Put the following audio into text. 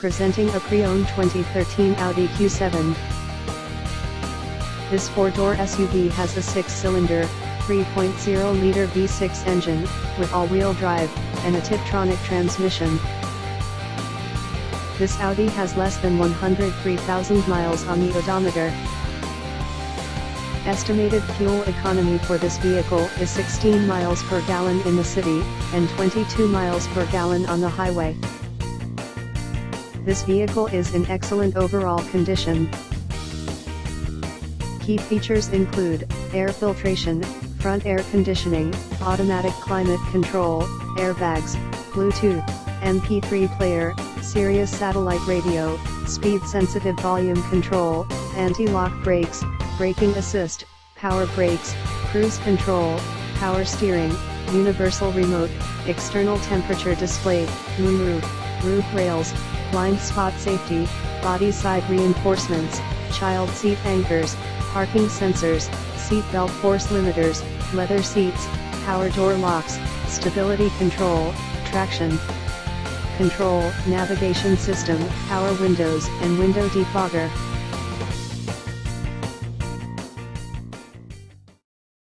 Presenting a pre-owned 2013 Audi Q7. This four-door SUV has a six-cylinder, 3.0-liter V6 engine, with all-wheel drive, and a Tiptronic transmission. This Audi has less than 103,000 miles on the odometer. Estimated fuel economy for this vehicle is 16 miles per gallon in the city, and 22 miles per gallon on the highway. This vehicle is in excellent overall condition. Key features include air filtration, front air conditioning, automatic climate control, airbags, Bluetooth, MP3 player, Sirius satellite radio, speed-sensitive volume control, anti-lock brakes, braking assist, power brakes, cruise control, power steering, universal remote, external temperature display, moonroof, roof rails, blind spot safety, body side reinforcements, child seat anchors, parking sensors, seat belt force limiters, leather seats, power door locks, stability control, traction control, navigation system, power windows and window defogger.